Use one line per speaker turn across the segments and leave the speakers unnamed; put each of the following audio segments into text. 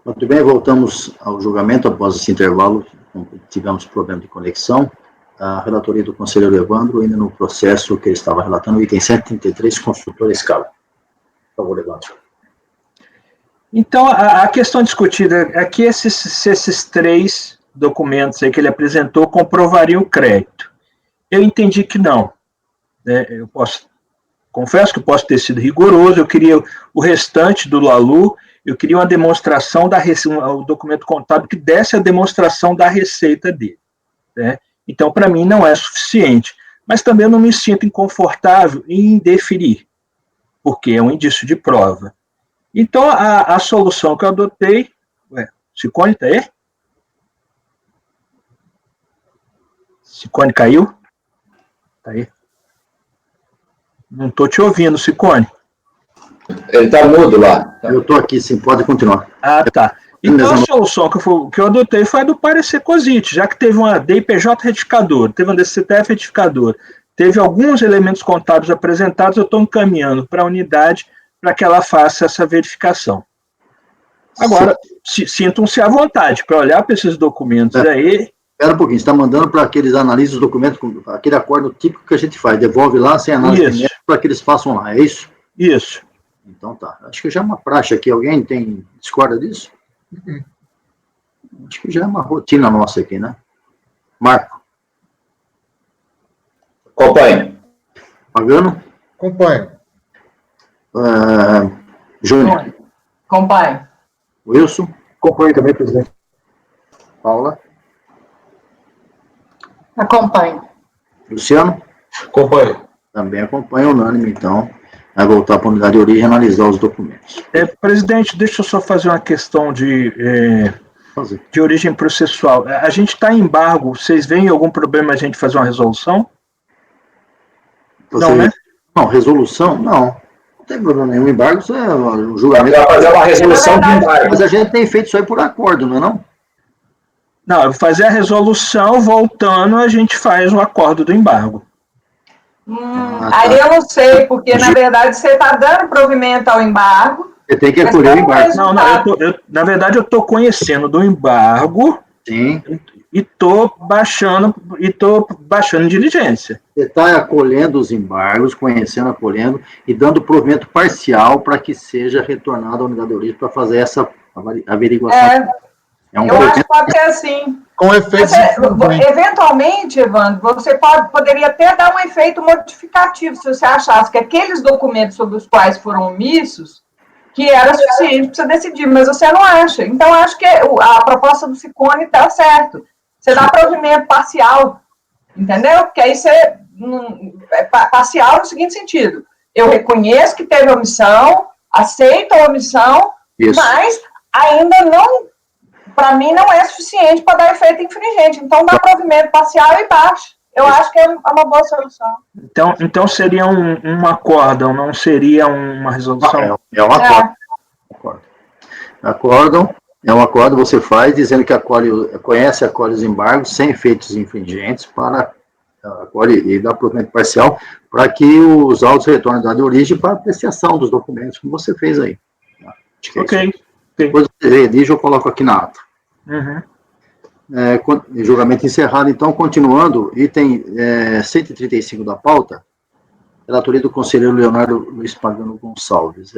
Muito bem, voltamos ao julgamento. Após esse intervalo, tivemos problema de conexão. A relatoria do conselheiro Evandro, ainda no processo que ele estava relatando, o item 133, construtora escala. Por favor, Evandro.
Então, a questão discutida é que esses três documentos aí que ele apresentou comprovariam o crédito. Eu entendi que não. Confesso que posso ter sido rigoroso, eu queria o restante do LALU, eu queria uma demonstração o documento contábil que desse a demonstração da receita dele. Né? Então, para mim, não é suficiente. Mas também eu não me sinto inconfortável em deferir, porque é um indício de prova. Então, a solução que eu adotei... Ciccone, está aí? Ciccone caiu? Está aí? Não estou te ouvindo, Ciccone.
Ele está mudo lá.
Eu estou aqui, sim, pode continuar.
Ah, tá. Então, a solução que eu adotei foi a do parecer COSIT, já que teve uma DIPJ retificadora, teve uma DCTF retificadora, teve alguns elementos contábeis apresentados, eu estou encaminhando para a unidade para que ela faça essa verificação. Agora, sintam-se à vontade para olhar para esses documentos aí.
Espera um pouquinho, você está mandando para aqueles analistas os documentos, aquele acordo típico que a gente faz, devolve lá sem análise para que eles façam lá, é isso?
Isso.
Então tá. Acho que já é uma praxe aqui. Alguém discorda disso? Acho que já é uma rotina nossa aqui, né? Marco.
Acompanho.
Pagano?
Acompanho.
Júnior.
Acompanho.
Wilson?
Acompanho também, presidente.
Paula?
Acompanho.
Luciano?
Acompanho.
Também acompanho, unânime, então. Vai voltar para a unidade de origem e analisar os documentos.
Presidente, deixa eu só fazer uma questão de origem processual. A gente está em embargo, vocês veem algum problema a gente fazer uma resolução? Não, né?
Não, resolução, não. Não tem problema nenhum. Embargo, isso é um julgamento.
Vai fazer uma resolução de embargo.
Mas a gente tem feito isso aí por acordo, não é não?
Não, eu vou fazer a resolução, voltando, a gente faz o acordo do embargo.
Aí eu não sei, porque na verdade você está dando provimento ao embargo.
Você tem que acolher o embargo.
Não, na verdade eu estou conhecendo do embargo.
Sim.
E estou baixando diligência.
Você está acolhendo os embargos, conhecendo, acolhendo e dando provimento parcial para que seja retornado à unidade de origem para fazer essa averiguação.
Eu acho que pode ser assim.
Com efeito.
Eventualmente, Evandro, você poderia até dar um efeito modificativo se você achasse que aqueles documentos sobre os quais foram omissos, que era suficiente para você decidir, mas você não acha. Então, acho que a proposta do Ciccone está certo. Você dá provimento parcial, entendeu? Porque aí você... parcial no seguinte sentido. Eu reconheço que teve omissão, aceito a omissão, mas ainda não... Para mim, não é suficiente para dar efeito infringente. Então, dá provimento parcial e baixa. Eu acho que é uma boa solução.
Então seria um acórdão, não seria uma resolução?
É um acórdão. Acórdão, é um acordo que você faz dizendo que conhece e acolhe os embargos sem efeitos infringentes para acolhe e dá provimento parcial para que os autos retornem da origem para apreciação dos documentos, como você fez aí.
Ok.
Depois você redige, eu coloco aqui na ata.
Uhum.
Julgamento encerrado, então, continuando, item 135 da pauta, relatoria do conselheiro Leonardo Luiz Pagano Gonçalves.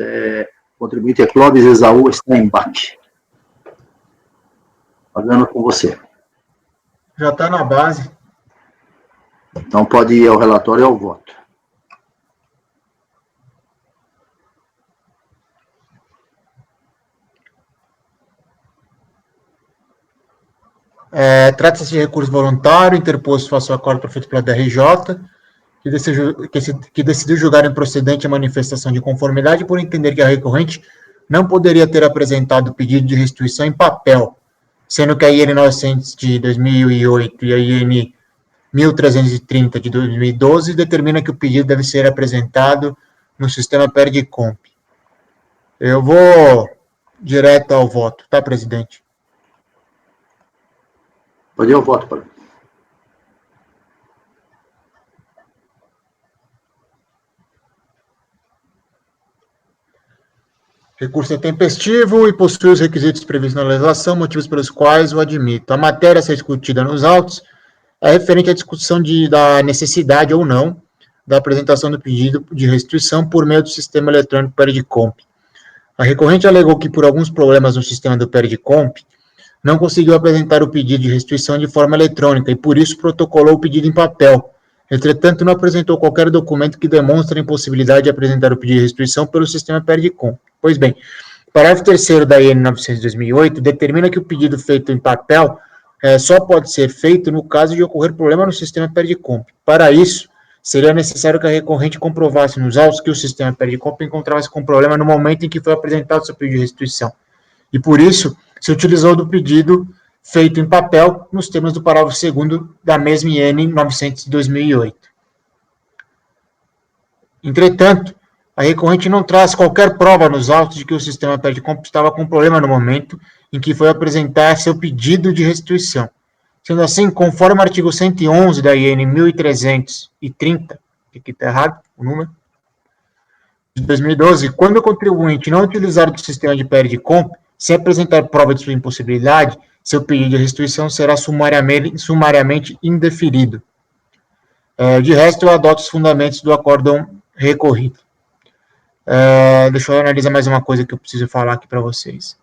Contribuinte é Clóvis Esaú Steinbach. Pagano, com você.
Já está na base.
Então, pode ir ao relatório e ao voto.
Trata-se de recurso voluntário, interposto face ao acordo feito pela DRJ, que decidiu julgar improcedente a manifestação de conformidade por entender que a recorrente não poderia ter apresentado pedido de restituição em papel, sendo que a IN 900 de 2008 e a IN 1330 de 2012 determina que o pedido deve ser apresentado no sistema PERDComp. Eu vou direto ao voto, tá, presidente?
Pode ir ao voto, Paulo.
Recurso é tempestivo e possui os requisitos previstos na legislação, motivos pelos quais o admito. A matéria a ser discutida nos autos é referente à discussão da necessidade ou não da apresentação do pedido de restituição por meio do sistema eletrônico PERDCOMP. A recorrente alegou que, por alguns problemas no sistema do PERDCOMP, não conseguiu apresentar o pedido de restituição de forma eletrônica e, por isso, protocolou o pedido em papel. Entretanto, não apresentou qualquer documento que demonstre a impossibilidade de apresentar o pedido de restituição pelo sistema PERDCOMP. Pois bem, o parágrafo 3º da IN 900/2008 determina que o pedido feito em papel só pode ser feito no caso de ocorrer problema no sistema PERDCOMP. Para isso, seria necessário que a recorrente comprovasse nos autos que o sistema PERDCOMP encontrava-se com problema no momento em que foi apresentado seu pedido de restituição. E, por isso, se utilizou do pedido feito em papel nos termos do parágrafo 2º da mesma IN 900/2008. Entretanto, a recorrente não traz qualquer prova nos autos de que o sistema PERDCOMP estava com problema no momento em que foi apresentar seu pedido de restituição. Sendo assim, conforme o artigo 111 da IN 1330, que aqui está errado o número, de 2012, quando o contribuinte não utilizar o sistema de PERDCOMP, se apresentar prova de sua impossibilidade, seu pedido de restituição será sumariamente indeferido. De resto, eu adoto os fundamentos do acórdão recorrido. Deixa eu analisar mais uma coisa que eu preciso falar aqui para vocês.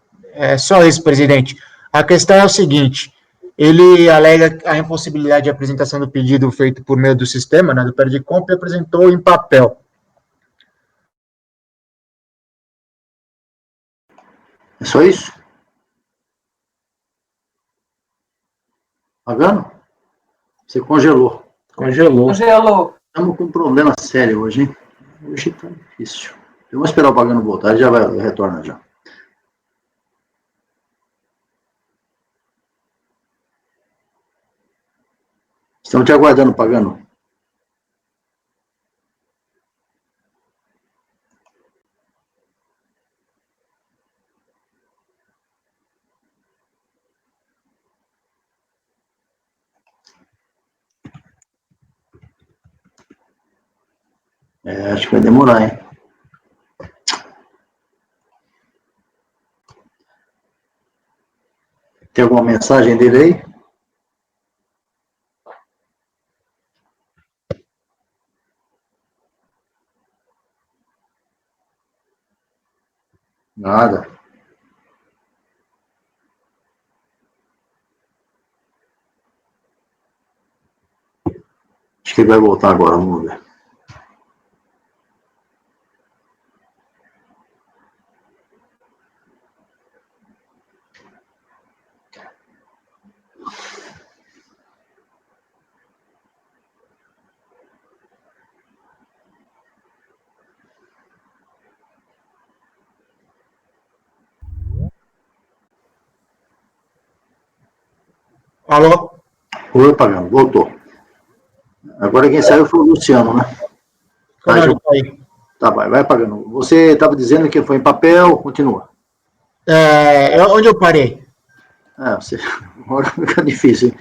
Só isso, presidente. A questão é o seguinte, ele alega a impossibilidade de apresentação do pedido feito por meio do sistema, né, do PERDCOMP, e apresentou em papel.
É só isso? Pagando? Você congelou.
Congelou.
Estamos com um problema sério hoje, hein? Hoje está difícil. Eu vou esperar o Pagano voltar, ele já retorna já. Estamos te aguardando, Pagano. Acho que vai demorar, hein? Tem alguma mensagem dele aí? Nada. Acho que ele vai voltar agora, vamos ver.
Alô?
Oi, Pagano, voltou. Agora quem saiu foi o Luciano, né? Tá, vai Pagano. Você estava dizendo que foi em papel, continua.
Onde eu parei?
Agora fica difícil, hein?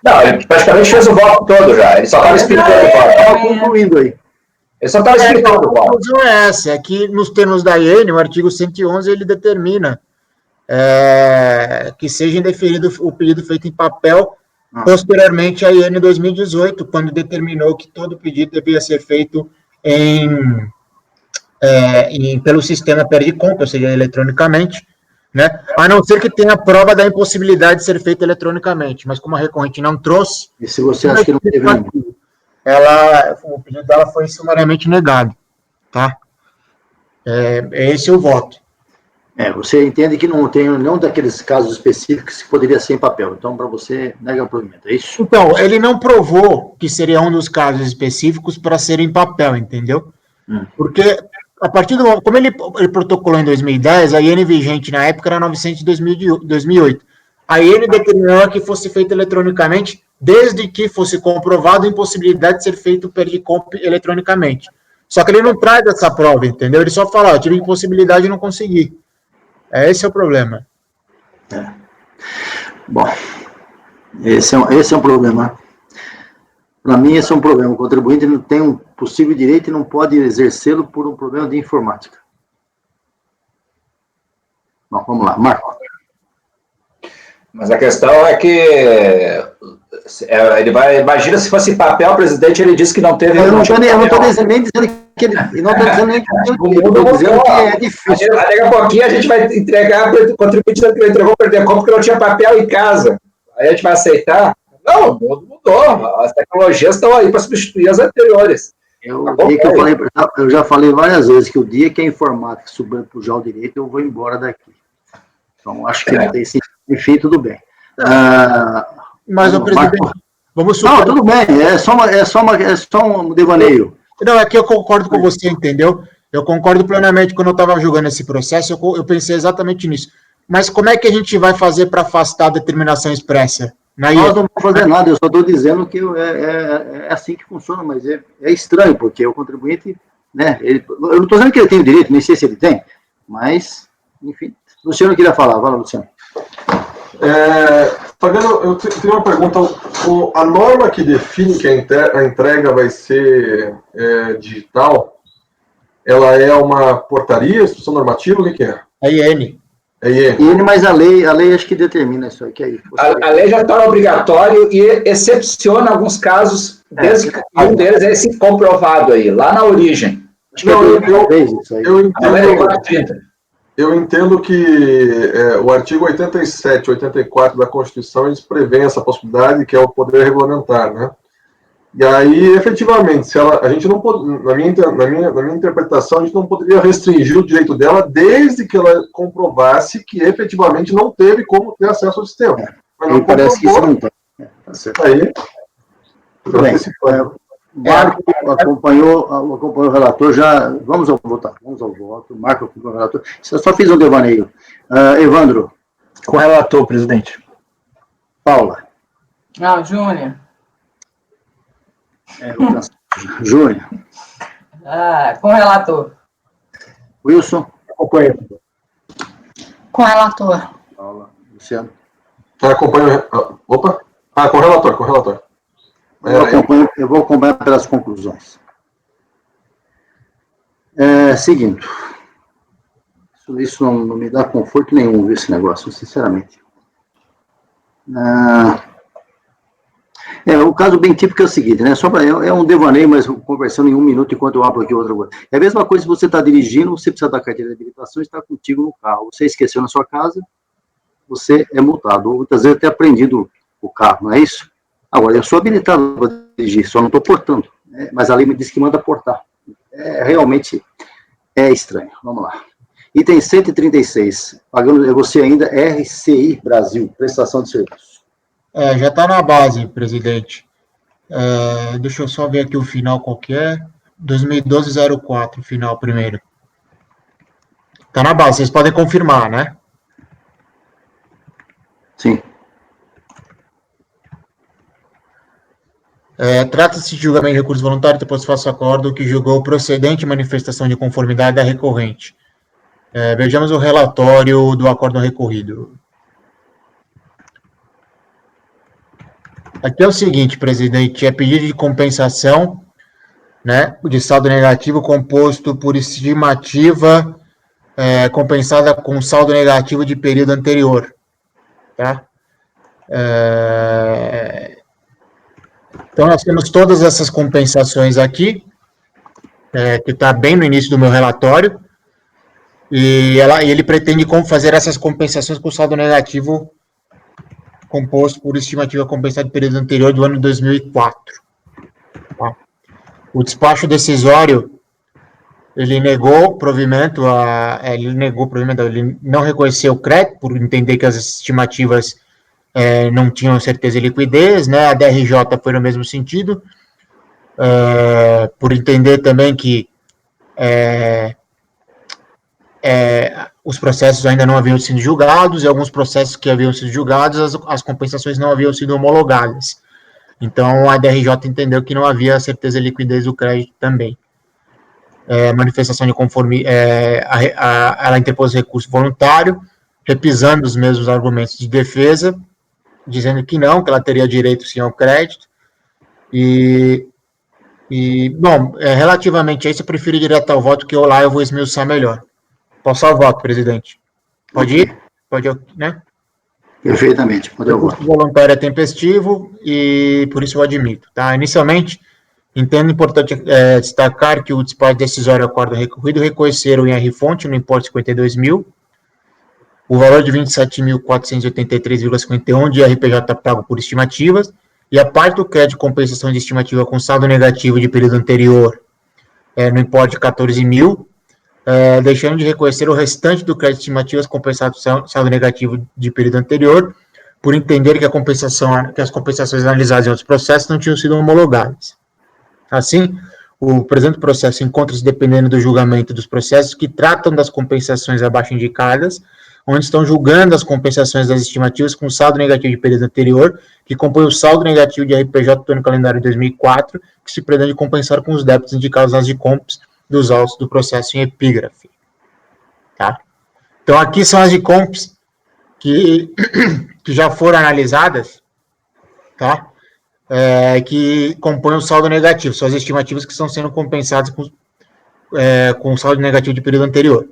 Não, ele praticamente fez o voto todo já. Ele só estava explicando o voto.
Estava concluindo aí.
Ele só estava explicando o
A
voto.
conclusão é essa, é que nos termos da IN, o artigo 111, ele determina que seja indeferido o pedido feito em papel, posteriormente à IN 2018, quando determinou que todo pedido devia ser feito pelo sistema PERDCOMP, ou seja, eletronicamente, né? A não ser que tenha prova da impossibilidade de ser feito eletronicamente, mas como a recorrente não trouxe...
E se você acha que não teve nenhum?
O pedido dela foi sumariamente negado, tá? Esse é o voto.
Você entende que não tem nenhum daqueles casos específicos que poderia ser em papel. Então, para você, nega o provimento, é isso?
Então, ele não provou que seria um dos casos específicos para ser em papel, entendeu? Porque, a partir do momento, como ele protocolou em 2010, a IN vigente na época era 900 de 2008. A IN determinou que fosse feito eletronicamente, desde que fosse comprovado a impossibilidade de ser feito o PERDCOMP eletronicamente. Só que ele não traz essa prova, entendeu? Ele só fala, eu tive impossibilidade e não consegui. Esse é o problema.
Bom, esse é um problema. Para mim, esse é um problema. O contribuinte não tem um possível direito e não pode exercê-lo por um problema de informática. Bom, vamos lá, Marco.
Mas a questão é que ele vai, imagina se fosse papel, o presidente, ele disse que não teve...
Eu não estou nem dizendo que ele não está dizendo nem que estou dizendo que é difícil.
Daqui a pouquinho a gente vai entregar o contribuinte que ele entregou perder como porque não tinha papel em casa. Aí a gente vai aceitar? Não, o mundo mudou. As tecnologias estão aí para substituir as anteriores.
Eu já falei várias vezes que o dia que a informática sobrepujar o direito, eu vou embora daqui. Então, acho que não tem sentido. Enfim, tudo bem.
Mas, o presidente, vamos supor...
Não, tudo bem, é só um devaneio.
Não, aqui eu concordo com você, entendeu? Eu concordo plenamente. Quando eu estava julgando esse processo, eu pensei exatamente nisso. Mas como é que a gente vai fazer para afastar a determinação expressa?
Nós não vamos fazer nada, eu só estou dizendo que é assim que funciona, mas é estranho, porque o contribuinte, né, eu não estou dizendo que ele tem o direito, nem sei se ele tem, mas, enfim, Luciano queria falar, fala, Luciano.
Fabiano, eu tenho uma pergunta, a norma que define que a entrega vai ser digital, ela é uma portaria, instrução normativa, o que é?
A IN.
Mas a lei acho que determina isso aqui.
A lei já está obrigatório e excepciona alguns casos, desde que um deles é esse comprovado aí, lá na origem.
Eu entendo que o artigo 87, 84 da Constituição, eles prevêem essa possibilidade, que é o poder regulamentar, né? E aí, efetivamente, a gente não pode, na minha interpretação, a gente não poderia restringir o direito dela desde que ela comprovasse que efetivamente não teve como ter acesso ao sistema. Mas não
parece que isso não tem.
Aí,
tudo bem. Marco acompanhou o relator, já vamos ao voto. Marco acompanhou o relator. Só fiz um devaneio. Evandro.
Com o relator, presidente.
Paula.
Não, Júnior.
Júnior.
Com o relator.
Wilson.
Acompanho.
Com o relator.
Paula. Luciano.
Acompanho. Opa. Com o relator.
Eu vou acompanhar pelas conclusões. Seguinte. Isso não me dá conforto nenhum, viu, esse negócio, sinceramente. O caso bem típico é o seguinte, né? É um devaneio, mas conversando em 1 minuto enquanto eu abro aqui outra coisa. É a mesma coisa se você está dirigindo, você precisa da carteira de habilitação e está contigo no carro. Você esqueceu na sua casa, você é multado. Ou muitas vezes até apreendido o carro, não é isso? Agora, eu sou habilitado para dirigir, só não estou portando. Mas a lei me diz que manda portar. Realmente é estranho. Vamos lá. Item 136. Pagando você ainda RCI Brasil, prestação de serviço.
Já está na base, presidente. Deixa eu só ver aqui o final qual que é. 2012-04, final primeiro. Está na base, vocês podem confirmar, né?
Sim.
Trata-se de julgamento de recurso voluntário, depois faço acordo que julgou procedente manifestação de conformidade da recorrente. Vejamos o relatório do acordo recorrido. Aqui é o seguinte, presidente, é pedido de compensação, né, de saldo negativo composto por estimativa compensada com saldo negativo de período anterior, tá? Então, nós temos todas essas compensações aqui, que está bem no início do meu relatório, e ele pretende fazer essas compensações com saldo negativo composto por estimativa compensada de período anterior do ano 2004. Tá? O despacho decisório, ele negou provimento, ele não reconheceu o crédito, por entender que as estimativas não tinham certeza e liquidez, né? A DRJ foi no mesmo sentido, por entender também que os processos ainda não haviam sido julgados, e alguns processos que haviam sido julgados, as compensações não haviam sido homologadas. Então, a DRJ entendeu que não havia certeza e liquidez do crédito também. Manifestação de conformidade, ela interpôs recurso voluntário, repisando os mesmos argumentos de defesa, dizendo que não, que ela teria direito sim ao crédito. Bom, relativamente a isso, eu prefiro ir direto ao voto, que lá eu vou esmiuçar melhor. Posso ao voto, presidente. Pode ir? Pode, né?
Perfeitamente, pode
O custo voluntário é tempestivo e por isso eu admito, tá? Inicialmente, entendo importante destacar que o despacho decisório acordo recorrido reconheceram em R-fonte no importe de 52 mil, o valor de 27.483,51 de RPJ pago por estimativas, e a parte do crédito de compensação de estimativa com saldo negativo de período anterior no importe de 14 mil, deixando de reconhecer o restante do crédito de estimativas compensado com saldo negativo de período anterior, por entender que as compensações analisadas em outros processos não tinham sido homologadas. Assim, o presente processo encontra-se dependendo do julgamento dos processos que tratam das compensações abaixo indicadas, onde estão julgando as compensações das estimativas com saldo negativo de período anterior, que compõe o saldo negativo de RPJ do ano calendário de 2004, que se pretende compensar com os débitos indicados nas DICOMPs dos autos do processo em epígrafe. Tá? Então, aqui são as DICOMPs que já foram analisadas, tá? Que compõem o saldo negativo, são as estimativas que estão sendo compensadas com saldo negativo de período anterior.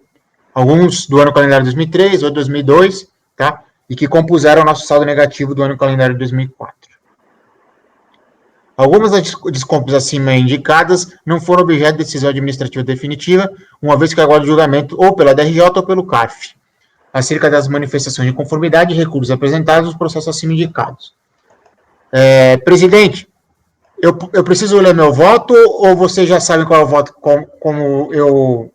Alguns do ano calendário de 2003, ou 2002, tá? E que compuseram o nosso saldo negativo do ano calendário de 2004. Algumas das descompos acima indicadas não foram objeto de decisão administrativa definitiva, uma vez que aguarda o julgamento ou pela DRJ ou pelo CARF, acerca das manifestações de conformidade e recursos apresentados nos processos acima indicados. Presidente, eu preciso ler meu voto ou vocês já sabem qual é o voto,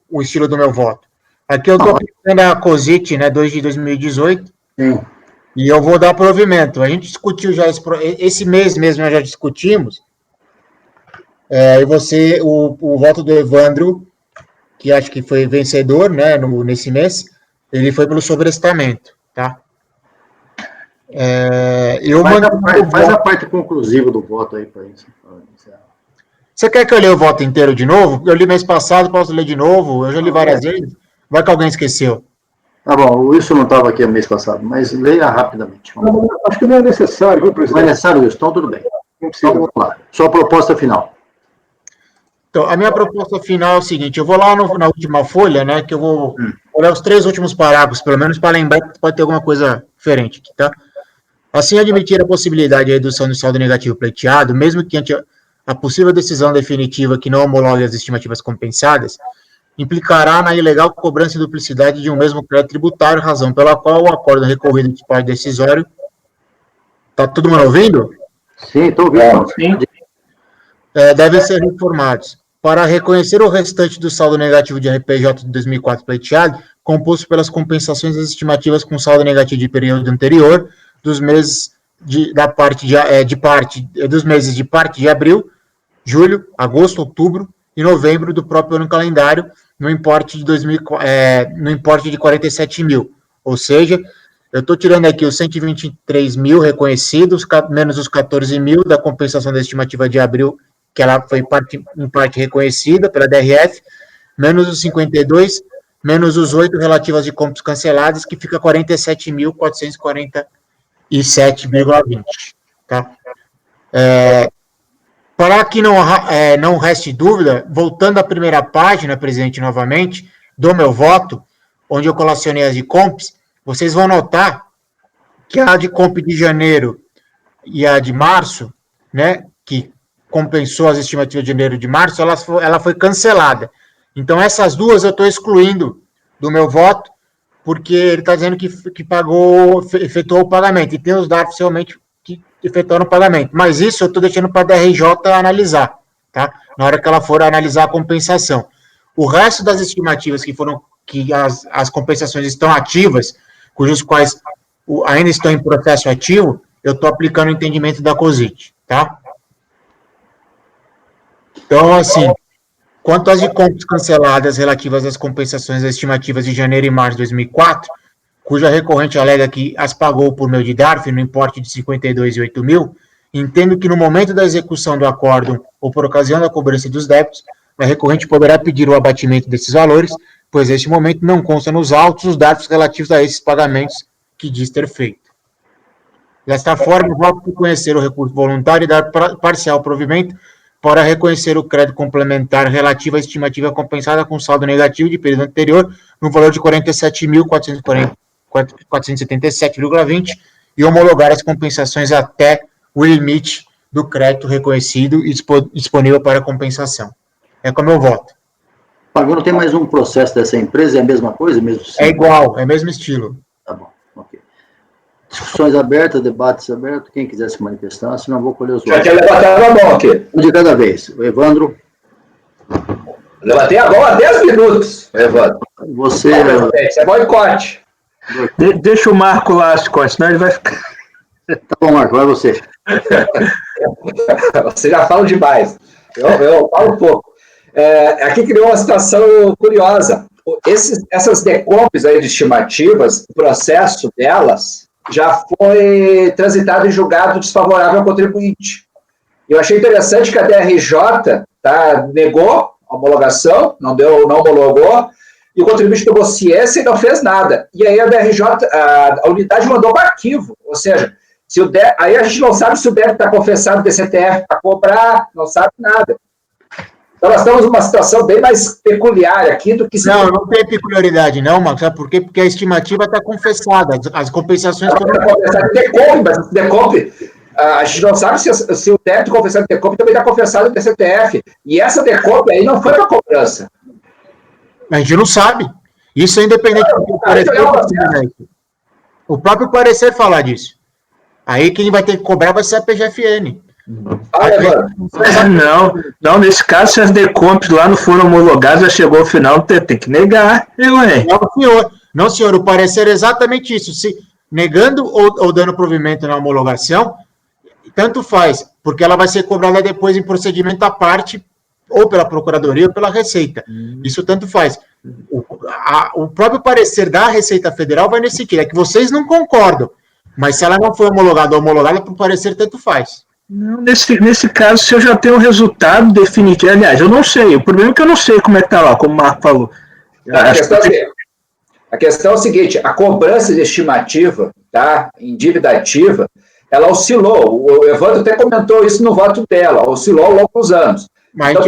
o estilo do meu voto? Aqui eu estou aplicando a COSIT, né, 2 de 2018,
Sim.
E eu vou dar provimento. A gente discutiu já esse mês mesmo, nós já discutimos, e o voto do Evandro, que acho que foi vencedor, né, nesse mês, ele foi pelo sobrestamento, tá?
Faz a parte conclusiva do voto aí para isso.
Você quer que eu leia o voto inteiro de novo? Eu li mês passado, posso ler de novo? Eu já li várias vezes. Vai que alguém esqueceu.
Tá bom, o Wilson não estava aqui no mês passado, mas leia rapidamente.
Não, acho que não é necessário, viu, presidente?
Não é necessário, Wilson? Então, tudo bem. Então, vamos lá. Sua proposta final.
Então, a minha proposta final é o seguinte, eu vou lá na última folha, né, que eu vou olhar os 3 últimos parágrafos, pelo menos para lembrar que pode ter alguma coisa diferente aqui, tá? Assim, admitir a possibilidade de redução do saldo negativo pleiteado, mesmo que ante a possível decisão definitiva que não homologue as estimativas compensadas, implicará na ilegal cobrança e duplicidade de um mesmo crédito tributário, razão pela qual o acordo recorrido de parte decisório... Tá todo mundo ouvindo?
Sim, estou ouvindo.
Sim.
Devem ser reformados. Para reconhecer o restante do saldo negativo de RPJ de 2004 pleiteado, composto pelas compensações das estimativas com saldo negativo de período anterior, dos meses dos meses de parte de abril, julho, agosto, outubro e novembro do próprio ano calendário, no importe de 47 mil. Ou seja, eu estou tirando aqui os 123 mil reconhecidos, menos os 14 mil da compensação da estimativa de abril, que ela foi em parte reconhecida pela DRF, menos os 52, menos os 8 relativas de compras canceladas, que fica 47.447,20. Tá? Para que não reste dúvida, voltando à primeira página, presidente, novamente, do meu voto, onde eu colacionei as de comps, vocês vão notar que a de comp de janeiro e a de março, né, que compensou as estimativas de janeiro e de março, ela foi cancelada. Então, essas duas eu estou excluindo do meu voto, porque ele está dizendo que efetuou o pagamento, e tem os dados realmente que efetuaram o pagamento. Mas isso eu estou deixando para a DRJ analisar, tá? Na hora que ela for analisar a compensação. O resto das estimativas que as compensações estão ativas, cujos quais ainda estão em processo ativo, eu estou aplicando o entendimento da COSIT, tá? Então, assim, quanto às de compras canceladas relativas às compensações estimativas de janeiro e março de 2004, cuja recorrente alega que as pagou por meio de DARF no importe de 52,8 mil, entendo que no momento da execução do acórdão ou por ocasião da cobrança dos débitos, a recorrente poderá pedir o abatimento desses valores, pois neste momento não consta nos autos os dados relativos a esses pagamentos que diz ter feito. Desta forma, voto por conhecer o recurso voluntário e dar parcial provimento para reconhecer o crédito complementar relativo à estimativa compensada com saldo negativo de período anterior no valor de 47.447 477,20 e homologar as compensações até o limite do crédito reconhecido e disponível para compensação. É como eu voto.
Agora tem mais um processo dessa empresa, é a mesma coisa? Mesmo
É igual, é o mesmo estilo.
Tá bom, ok. Discussões abertas, debates abertos, quem quiser se manifestar, senão eu vou colher os votos.
Já tinha levantado a mão aqui.
Um de cada vez. O Evandro.
Levantei a mão há 10 minutos, Evandro.
Você.
Isso é boicote.
Deixa o Marco lá as contas, senão ele vai ficar...
Tá bom, Marco, vai você.
Você já fala demais. Eu falo pouco. Aqui criou uma situação curiosa. Essas decompes aí de estimativas, o processo delas já foi transitado em julgado desfavorável ao contribuinte. Eu achei interessante que a DRJ negou a homologação, não homologou, e o contribuinte tomou ciência e não fez nada. E aí a DRJ, a unidade mandou para arquivo, ou seja, aí a gente não sabe se o débito está confessado do DCTF para cobrar, não sabe nada. Então, nós estamos numa situação bem mais peculiar aqui do que...
Não tem peculiaridade, não, Marcos. Sabe por quê? Porque a estimativa está confessada. As compensações...
Mas esse decompe, a gente não sabe se o débito confessado do decompe também está confessado do DCTF. E essa decompe aí não foi para cobrança.
A gente não sabe. Isso é independente do parecer. O próprio parecer falar disso. Aí quem vai ter que cobrar vai ser a PGFN.
Não, nesse caso, se as decompes lá não foram homologadas, já chegou ao final, tem que negar.
Não, senhor, o parecer é exatamente isso. Se negando ou dando provimento na homologação, tanto faz, porque ela vai ser cobrada depois em procedimento à parte, ou pela Procuradoria ou pela Receita. Isso tanto faz. O próprio parecer da Receita Federal vai nesse sentido, é que vocês não concordam, mas se ela não foi homologada ou homologada, para o parecer tanto faz.
Não, nesse caso, se eu já tenho o resultado definitivo, aliás, eu não sei, o problema é que eu não sei como é que está lá, como o Marco falou.
A questão é o seguinte, a cobrança de estimativa, em dívida ativa, ela oscilou, o Evandro até comentou isso no voto dela, oscilou ao longo dos anos. Então,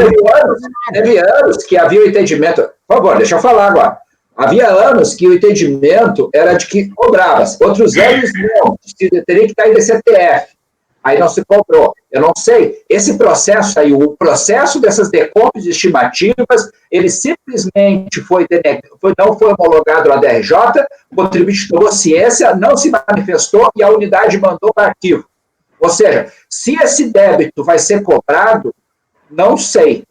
teve anos que havia o entendimento, por favor, deixa eu falar agora, havia anos que o entendimento era de que cobrava-se, outros anos não, teria que estar em DCTF. Aí não se cobrou. Eu não sei. Esse processo aí, o processo dessas decompes de estimativas, ele simplesmente não foi homologado na DRJ, o contribuinte tomou ciência, não se manifestou e a unidade mandou para arquivo. Ou seja, se esse débito vai ser cobrado, não sei.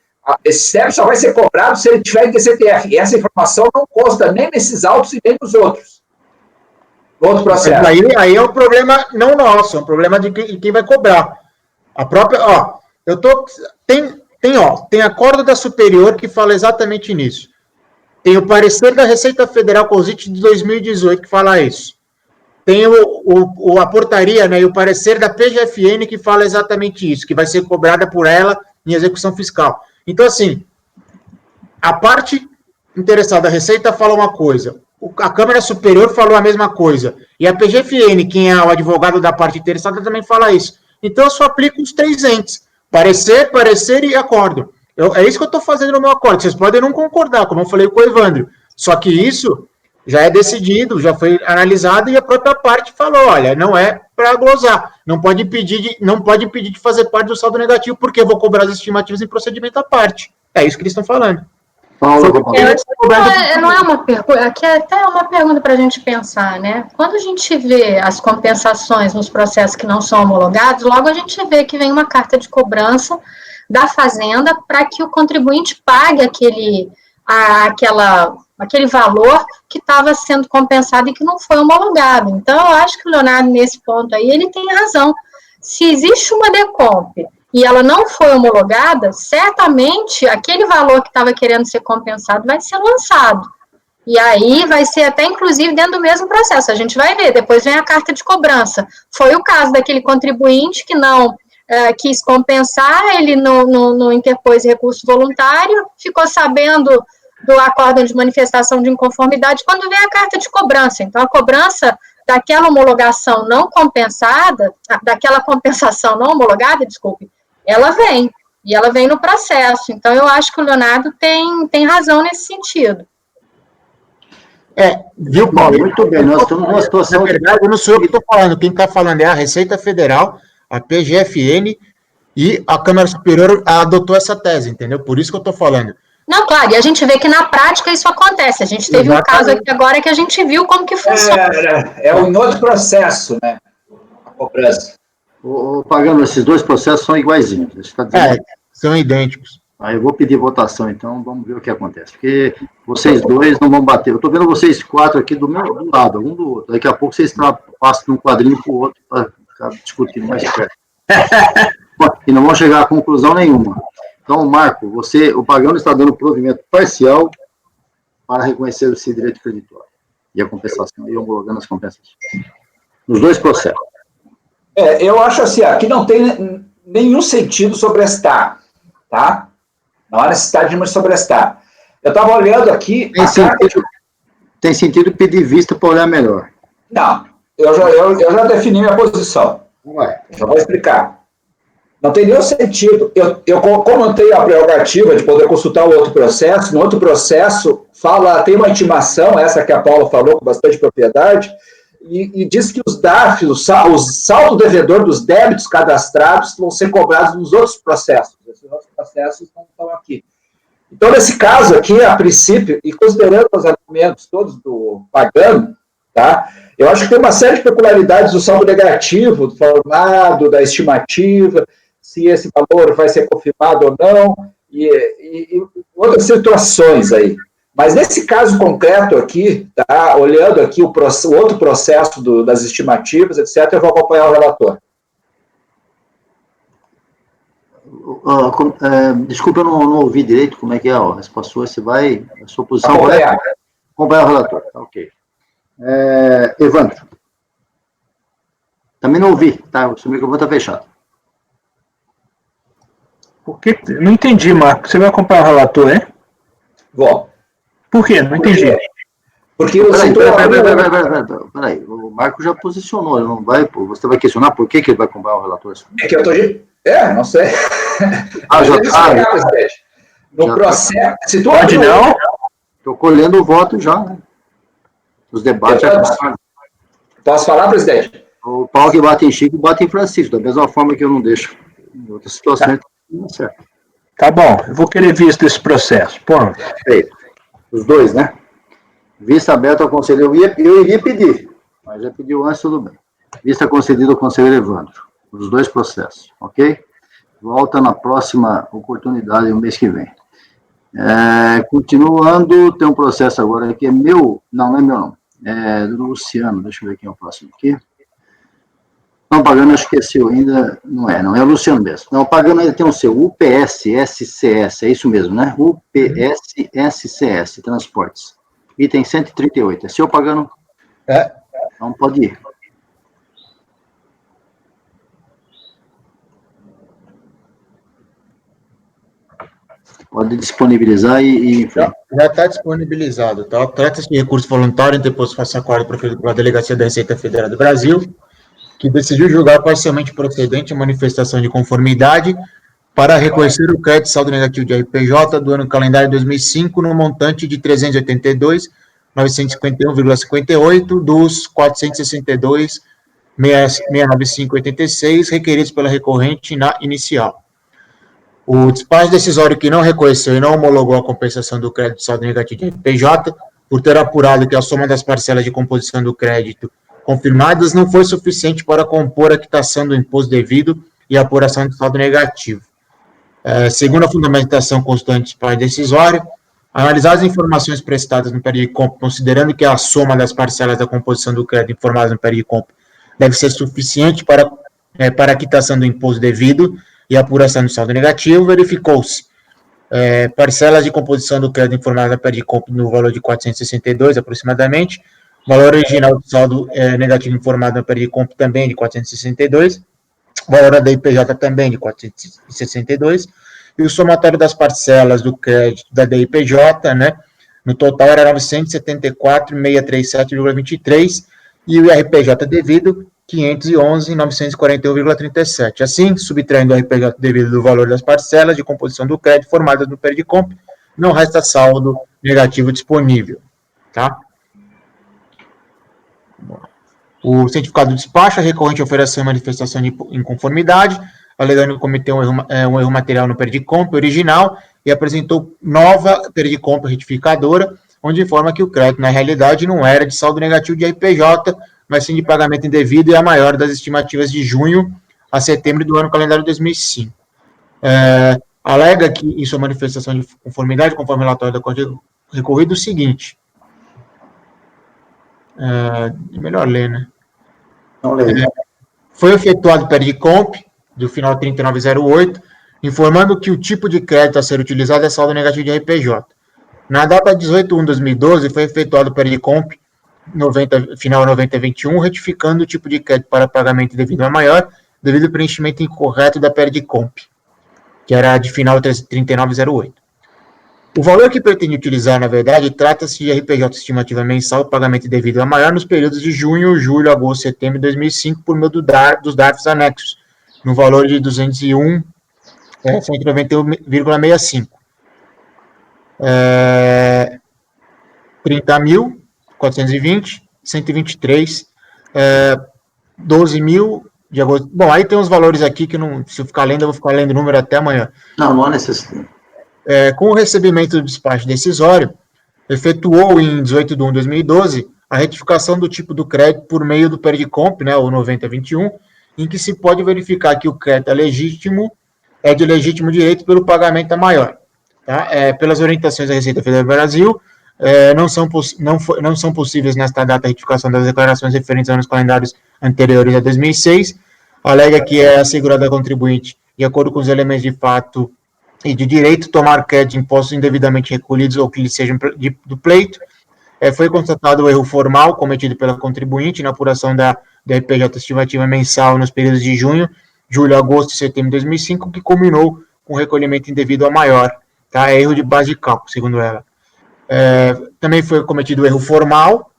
Esse débito só vai ser cobrado se ele tiver em DCTF. E essa informação não consta nem nesses autos e nem nos outros. Outro processo.
Aí é um problema não nosso, é um problema de quem vai cobrar. A própria, tem acordo da Superior que fala exatamente nisso. Tem o parecer da Receita Federal COSIT de 2018 que fala isso. Tem a portaria, né, e o parecer da PGFN que fala exatamente isso, que vai ser cobrada por ela em execução fiscal. Então, assim, a parte interessada, a Receita fala uma coisa, a Câmara Superior falou a mesma coisa. E a PGFN, quem é o advogado da parte interessada, também fala isso. Então, eu só aplico os 3 entes. Parecer e acordo. É isso que eu estou fazendo no meu acordo. Vocês podem não concordar, como eu falei com o Evandro. Só que isso já é decidido, já foi analisado e a própria parte falou, olha, não é para glosar. Não pode pedir de fazer parte do saldo negativo, porque eu vou cobrar as estimativas em procedimento à parte. É isso que eles estão falando.
Não é uma pergunta, aqui é até uma pergunta para a gente pensar, né? Quando a gente vê as compensações nos processos que não são homologados, logo a gente vê que vem uma carta de cobrança da Fazenda para que o contribuinte pague aquele valor que estava sendo compensado e que não foi homologado. Então, eu acho que o Leonardo, nesse ponto aí, ele tem razão. Se existe uma decompe e ela não foi homologada, certamente aquele valor que estava querendo ser compensado vai ser lançado. E aí vai ser até, inclusive, dentro do mesmo processo. A gente vai ver, depois vem a carta de cobrança. Foi o caso daquele contribuinte que não quis compensar, ele não interpôs recurso voluntário, ficou sabendo do acórdão de manifestação de inconformidade quando vem a carta de cobrança. Então, a cobrança daquela homologação não compensada, daquela compensação não homologada, desculpe, ela vem, e ela vem no processo. Então, eu acho que o Leonardo tem razão nesse sentido.
Viu, Paulo?
Muito bem, nós estamos numa situação...
Na verdade, não sou eu que estou falando, quem está falando é a Receita Federal, a PGFN, e a Câmara Superior adotou essa tese, entendeu? Por isso que eu estou falando.
Não, claro, e a gente vê que na prática isso acontece. A gente teve um caso aqui agora que a gente viu como que funciona.
É um outro processo, né? A cobrança.
Pagando, esses dois processos são iguaizinhos. Tá dizendo...
São idênticos.
Aí eu vou pedir votação, então vamos ver o que acontece. Porque vocês dois não vão bater. Eu estou vendo vocês 4 aqui do lado, um do outro. Daqui a pouco vocês passam de um quadrinho para o outro para ficar discutindo mais perto. E não vão chegar a conclusão nenhuma. Então, Marco, o Pagano está dando provimento parcial para reconhecer esse direito creditório e a compensação, e homologando as compensações. Nos dois processos.
Eu acho assim, que não tem nenhum sentido sobrestar, tá? Não há necessidade de sobrestar. Eu estava olhando aqui...
Tem sentido pedir vista para olhar melhor.
Não, eu já defini minha posição. Já vou explicar. Não tem nenhum sentido. Como eu tenho a prerrogativa de poder consultar o outro processo, no outro processo tem uma intimação, essa que a Paula falou com bastante propriedade, e diz que os DARFs, o saldo devedor dos débitos cadastrados vão ser cobrados nos outros processos. Esses outros processos não estão aqui. Então, nesse caso aqui, a princípio, e considerando os argumentos todos do Pagano, tá? Eu acho que tem uma série de peculiaridades do saldo negativo, do formado, da estimativa, se esse valor vai ser confirmado ou não, e outras situações aí. Mas nesse caso concreto aqui, tá, olhando aqui o outro processo das estimativas, etc., eu vou acompanhar o relator.
Desculpa, eu não ouvi direito como é que é a resposta sua. Você vai... A sua posição correta? Acompanhar o relator. Tá, ok. Evandro. Também não ouvi, tá? O seu microfone está fechado.
Não entendi, Marco. Você vai acompanhar o relator, é?
Vou.
Por quê? Não entendi.
Porque
Peraí, o Marco já posicionou, ele não vai, você vai questionar por que ele vai acompanhar o relator?
É que eu estou... não sei.
Já está.
No processo... Se tu
pode não?
Estou colhendo o voto já, né? Os debates já começaram.
Posso falar, presidente?
O pau que bate em Chico, bate em Francisco, da mesma forma que eu não deixo. Em outras situações, não é certo.
Tá bom, eu vou querer vista esse processo. Ponto.
Feito. Os dois, né? Vista aberta ao conselheiro. Eu iria pedir, mas já pediu antes, tudo bem. Vista concedida ao conselheiro Evandro. Os dois processos, ok? Volta na próxima oportunidade, o mês que vem. Continuando, tem um processo agora que é meu. Não é meu, não. É do Luciano. Deixa eu ver quem é o próximo aqui. Não, Pagano, esqueceu ainda. Não é o Luciano mesmo. Não, o Pagano ainda tem o seu UPS-SCS, é isso mesmo, né? UPS-SCS, Transportes. Item 138. É seu, Pagano? Então pode ir. Pode disponibilizar e
já está disponibilizado, tá? Trata-se de recurso voluntário interposto face a acordo proferido pela Delegacia da Receita Federal do Brasil, que decidiu julgar parcialmente procedente a manifestação de conformidade para reconhecer o crédito saldo negativo de RPJ do ano calendário 2005 no montante de 382.951,58 dos 462.695,86 requeridos pela recorrente na inicial. O despacho decisório que não reconheceu e não homologou a compensação do crédito saldo negativo de RPJ, por ter apurado que a soma das parcelas de composição do crédito confirmadas não foi suficiente para compor a quitação do imposto devido e a apuração do saldo negativo. Segundo a fundamentação constante do despacho decisório, analisar as informações prestadas no período de compra, considerando que a soma das parcelas da composição do crédito informadas no período de compra deve ser suficiente para a quitação do imposto devido e a apuração do saldo negativo, verificou-se parcelas de composição do crédito informadas no período de compra no valor de 462 aproximadamente, valor original do saldo negativo informado no período de compra também de 462, valor da IPJ também de 462, e o somatório das parcelas do crédito da DIPJ, né, no total era 974.637,23, e o IRPJ devido, 511.941,37. Assim, subtraindo o IRPJ devido do valor das parcelas de composição do crédito formadas no período de compra, não resta saldo negativo disponível, tá? O certificado de despacho, a recorrente ofereceu a manifestação de inconformidade, alegando que cometeu um erro material no Perdicomp original e apresentou nova Perdicomp retificadora, onde informa que o crédito, na realidade, não era de saldo negativo de RPJ, mas sim de pagamento indevido e a maior das estimativas de junho a setembro do ano calendário 2005. Alega que, em sua manifestação de conformidade, conforme o relatório da Corte recorrido, o seguinte. Melhor ler, né?
Não leio.
Foi efetuado o Perdicomp, do final 3908, informando que o tipo de crédito a ser utilizado é saldo negativo de RPJ. Na data 18/1/2012, foi efetuado o Perdicomp, final 9021, retificando o tipo de crédito para pagamento devido a maior, devido ao preenchimento incorreto da Perdicomp, que era de final 3908. O valor que pretende utilizar, na verdade, trata-se de RPJ estimativa mensal, pagamento devido a maior nos períodos de junho, julho, agosto, setembro de 2005, por meio dos DARFs anexos, no valor de 201.191,65. 30.420, 123, 12.000 de agosto. Bom, aí tem uns valores aqui que não, se eu ficar lendo, eu vou ficar lendo o número até amanhã.
Não há necessidade.
Com o recebimento do despacho decisório, efetuou em 18/1/2012 a retificação do tipo do crédito por meio do Perdicomp, né, o 9021, em que se pode verificar que o crédito é de legítimo direito pelo pagamento a maior. Tá? Pelas orientações da Receita Federal do Brasil, não são possíveis nesta data a retificação das declarações referentes aos calendários anteriores a 2006, alega que é assegurada a contribuinte, de acordo com os elementos de fato e de direito, tomar crédito de impostos indevidamente recolhidos ou que lhe sejam do pleito. Foi constatado o erro formal cometido pela contribuinte na apuração da RPJ estimativa mensal nos períodos de junho, julho, agosto e setembro de 2005, que culminou com o recolhimento indevido a maior. Tá? É erro de base de cálculo, segundo ela. Também foi cometido o erro formal.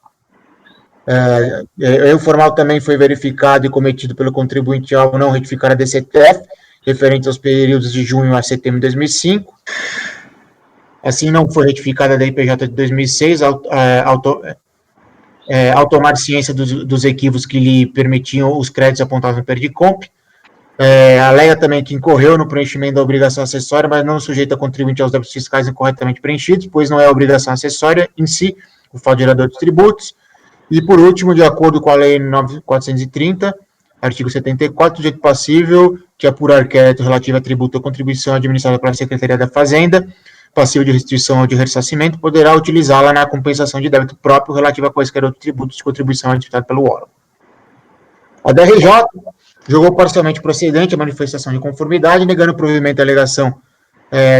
O erro formal também foi verificado e cometido pelo contribuinte ao não retificar a DCTF, referente aos períodos de junho a setembro de 2005. Assim, não foi retificada a DRPJ de 2006, ao tomar ciência dos equívocos que lhe permitiam os créditos apontados no Perdicomp. Alega também que incorreu no preenchimento da obrigação acessória, mas não sujeita contribuinte aos débitos fiscais incorretamente preenchidos, pois não é obrigação acessória em si, o fato gerador dos tributos. E, por último, de acordo com a Lei 9.430, artigo 74, o sujeito passível que apurar crédito relativo a tributo ou contribuição administrada pela Secretaria da Fazenda, passível de restituição ou de ressarcimento, poderá utilizá-la na compensação de débito próprio relativo a quaisquer outros tributos de contribuição administrada pelo órgão. A DRJ julgou parcialmente procedente a manifestação de conformidade, negando o provimento da alegação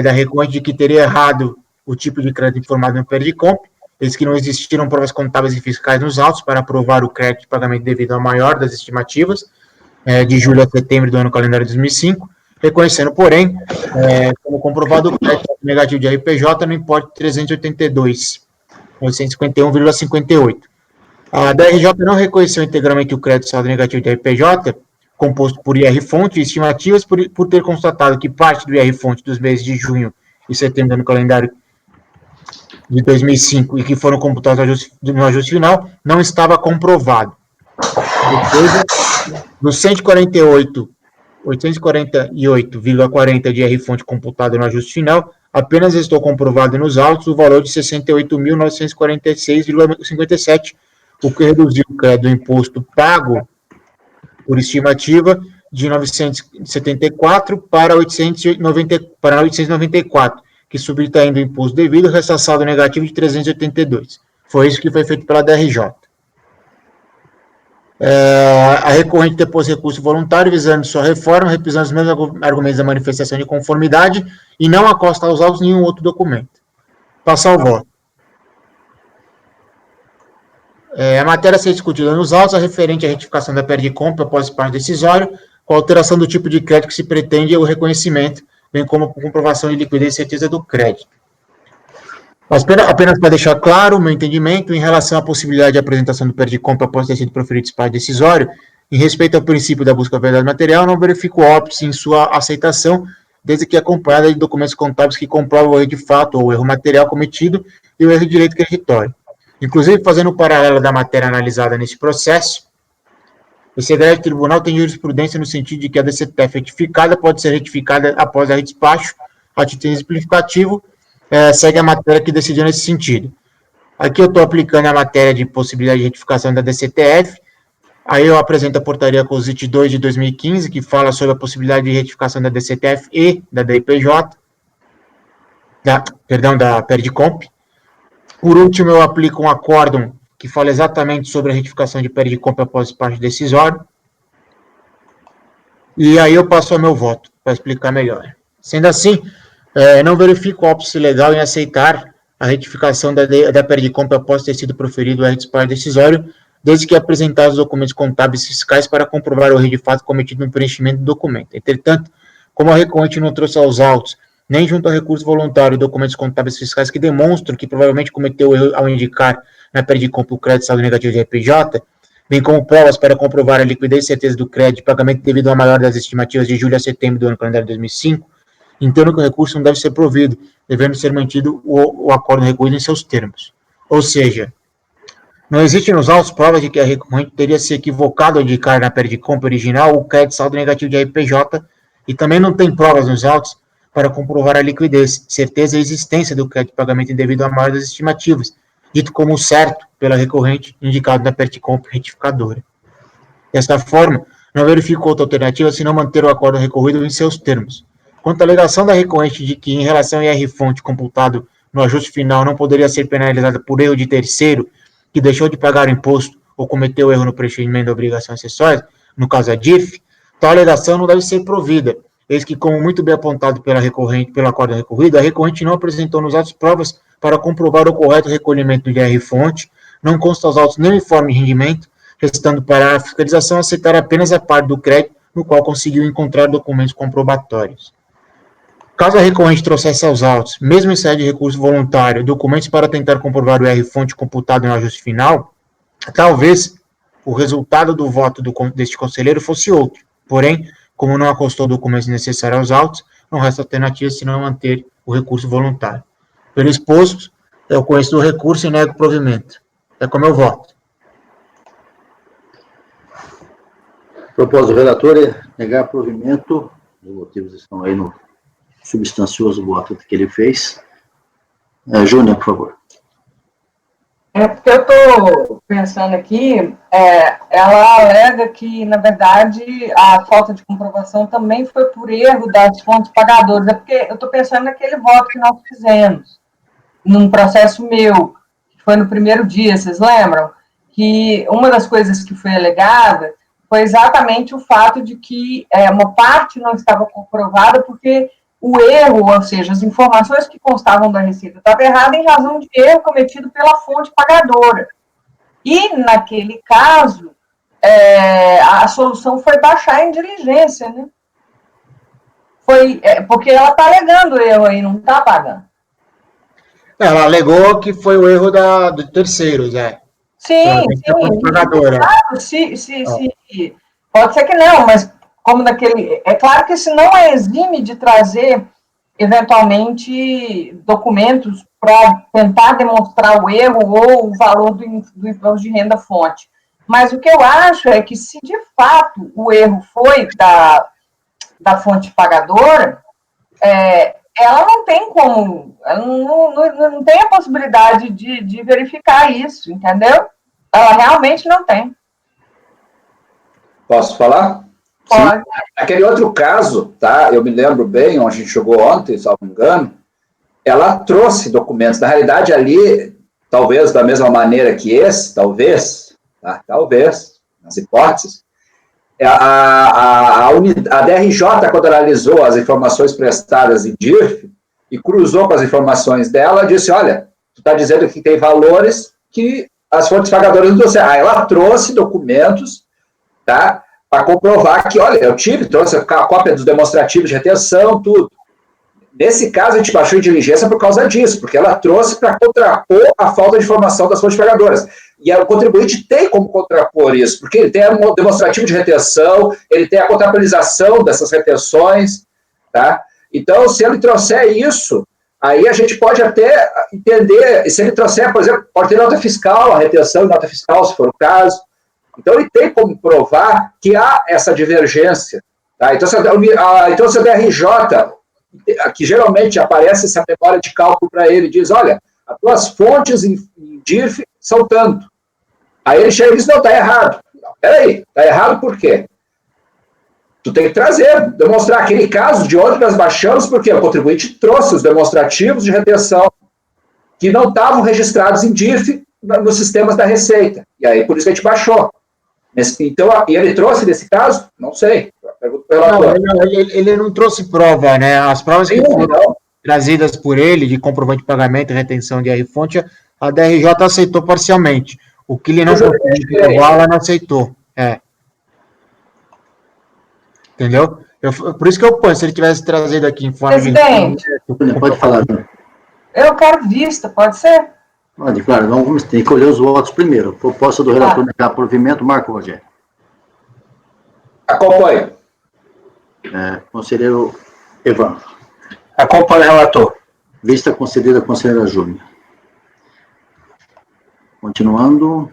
da recorrente de que teria errado o tipo de crédito informado no Perdicomp, eis que não existiram provas contábeis e fiscais nos autos para aprovar o crédito de pagamento devido ao maior das estimativas, de julho a setembro do ano calendário 2005, reconhecendo, porém, como comprovado o crédito negativo de RPJ no importe de 382.851,58. A DRJ não reconheceu integralmente o crédito saldo negativo de RPJ, composto por IR-fonte e estimativas, por ter constatado que parte do IR-fonte dos meses de junho e setembro do ano calendário de 2005 e que foram computados no ajuste final, não estava comprovado. Ou seja, dos 848,40 de IR-fonte computado no ajuste final, apenas estou comprovado nos autos o valor de 68.946,57, o que reduziu o crédito do imposto pago por estimativa de 974 para 894, que subtraindo o imposto devido, resta saldo negativo de 382. Foi isso que foi feito pela DRJ. A recorrente depôs recurso voluntário visando sua reforma, repisando os mesmos argumentos da manifestação de conformidade e não acosta aos autos nenhum outro documento. Passar ao voto. A matéria a ser discutida nos autos é referente à retificação da Perdicomp após o parte decisório, com a alteração do tipo de crédito que se pretende o reconhecimento, bem como a comprovação de liquidez e certeza do crédito. Apenas para deixar claro o meu entendimento, em relação à possibilidade de apresentação do Perdicomp após ter sido proferido esse parte decisório, em respeito ao princípio da busca da verdade material, não verifico óbice em sua aceitação, desde que acompanhada de documentos contábeis que comprovam o erro de fato ou o erro material cometido e o erro de direito creditório. Inclusive, fazendo um paralelo da matéria analisada nesse processo, O segredo tribunal tem jurisprudência no sentido de que a DCTF retificada pode ser retificada após a redespacho. A título exemplificativo, segue a matéria que decidiu nesse sentido. Aqui eu estou aplicando a matéria de possibilidade de retificação da DCTF. Aí eu apresento a portaria COSIT 2 de 2015, que fala sobre a possibilidade de retificação da DCTF e da DIPJ, da PERDICOMP. Por último, eu aplico um acórdão que fala exatamente sobre a retificação de PERDICOMP após parte decisório. E aí eu passo ao meu voto, para explicar melhor. Sendo assim, não verifico óbice legal em aceitar a retificação da PERDICOMP após ter sido proferido o RDSPAR decisório, desde que apresentar os documentos contábeis e fiscais para comprovar o erro de fato cometido no preenchimento do documento. Entretanto, como a recorrente não trouxe aos autos, nem junto ao recurso voluntário, documentos contábeis fiscais que demonstram que provavelmente cometeu o erro ao indicar na PERDICOMP o crédito saldo negativo de RPJ, bem como provas para comprovar a liquidez e certeza do crédito e pagamento devido ao maior das estimativas de julho a setembro do ano calendário 2005, entendo que o recurso não deve ser provido, devendo ser mantido o acordo recolhido em seus termos. Ou seja, não existe nos autos provas de que a recorrente teria se equivocado ao indicar na PERDICOMP original o crédito saldo negativo de RPJ, e também não tem provas nos autos para comprovar a liquidez, certeza e existência do crédito de pagamento indevido à maior das estimativas, dito como certo pela recorrente, indicado na PERDICOMP retificadora. Desta forma, não verifico outra alternativa senão manter o acordo recorrido em seus termos. Quanto à alegação da recorrente de que, em relação ao IR-fonte computado no ajuste final, não poderia ser penalizada por erro de terceiro, que deixou de pagar o imposto ou cometeu erro no preenchimento da obrigação acessória, no caso a DIF, tal alegação não deve ser provida, eis que, como muito bem apontado pela recorrente, pelo acordo recorrido, a recorrente não apresentou nos autos provas para comprovar o correto recolhimento do IR-fonte, não consta aos autos nem informe de rendimento, restando para a fiscalização aceitar apenas a parte do crédito no qual conseguiu encontrar documentos comprobatórios. Caso a recorrente trouxesse aos autos, mesmo em sede de recurso voluntário, documentos para tentar comprovar o IR-fonte computado no ajuste final, talvez o resultado do voto deste conselheiro fosse outro. Porém, como não acostou documentos necessários aos autos, não resta alternativa senão manter o recurso voluntário. Pelo exposto, eu conheço o recurso e nego o provimento. É como eu voto.
Propósito do relator é negar provimento. Os motivos estão aí no substancioso voto que ele fez. Júnior, por favor.
Porque eu estou pensando aqui, ela alega que, na verdade, a falta de comprovação também foi por erro das fontes pagadoras. É porque eu estou pensando naquele voto que nós fizemos, num processo meu, que foi no primeiro dia, vocês lembram? Que uma das coisas que foi alegada foi exatamente o fato de que uma parte não estava comprovada porque o erro, ou seja, as informações que constavam da receita estavam erradas em razão de erro cometido pela fonte pagadora. E, naquele caso, a solução foi baixar em diligência, né? Porque ela está alegando o erro aí, não está pagando.
Ela alegou que foi o erro do terceiro, Zé.
Sim, pode ser que não, mas como naquele... É claro que isso não exime de trazer, eventualmente, documentos para tentar demonstrar o erro ou o valor do imposto de renda fonte. Mas o que eu acho é que, se de fato o erro foi da fonte pagadora, ela não tem como... Ela não tem a possibilidade de verificar isso, entendeu? Ela realmente não tem.
Posso falar?
Pode.
Aquele outro caso, tá? Eu me lembro bem, onde a gente jogou ontem, se não me engano, ela trouxe documentos. Na realidade, ali, talvez da mesma maneira que esse, talvez, nas hipóteses, a DRJ, quando analisou as informações prestadas em DIRF e cruzou com as informações dela, disse, olha, tu está dizendo que tem valores que as fontes pagadoras não trouxeram. Ela trouxe documentos, tá? Para comprovar que, olha, trouxe a cópia dos demonstrativos de retenção, tudo. Nesse caso, a gente baixou em diligência por causa disso, porque ela trouxe para contrapor a falta de informação das fontes pagadoras. E o contribuinte tem como contrapor isso, porque ele tem um demonstrativo de retenção, ele tem a contabilização dessas retenções, tá? Então, se ele trouxer isso, aí a gente pode até entender, se ele trouxer, por exemplo, pode ter nota fiscal, a retenção de nota fiscal, se for o caso, Então, ele tem como provar que há essa divergência. Tá? Então, se a DRJ, que geralmente aparece essa memória de cálculo para ele, diz, olha, as tuas fontes em DIRF são tanto. Aí ele chega e diz, não, está errado. Não, peraí, está errado por quê? Tu tem que trazer, demonstrar aquele caso de onde nós baixamos, porque o contribuinte trouxe os demonstrativos de retenção que não estavam registrados em DIRF nos sistemas da Receita. E aí, por isso que a gente baixou. Então, e ele trouxe nesse caso? Não sei.
Ele não trouxe prova, né? As provas que foram trazidas por ele, de comprovante de pagamento e retenção de R-fonte, a DRJ aceitou parcialmente. O que ele não conseguiu provar, ela não aceitou. Entendeu? Por isso que eu ponho, se ele tivesse trazido aqui em forma
Presidente,
pode falar.
Eu quero vista, pode ser?
Pode, claro, vamos ter que colher os votos primeiro. Proposta do relator negar provimento, Marco Rogério.
Acompanho.
Conselheiro Evandro.
Acompanho o relator.
Vista concedida, conselheira Júlia. Continuando.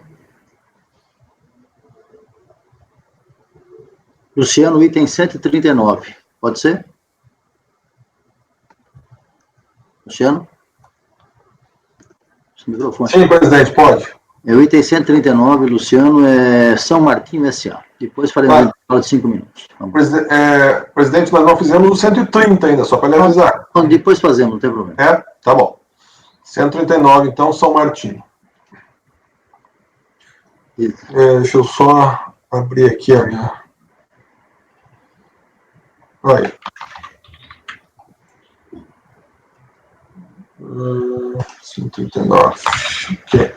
Luciano, item 139. Pode ser? Luciano? Microfone.
Sim, presidente, pode.
É o item 139, Luciano, é São Martinho S.A. Depois faremos uma fala de 5 minutos.
Presidente, nós não fizemos o 130 ainda, só para lhe avisar.
Então, depois fazemos, não tem problema.
Tá bom. 139, então, São Martinho. Deixa eu só abrir aqui a minha... Aí. 139. Ok.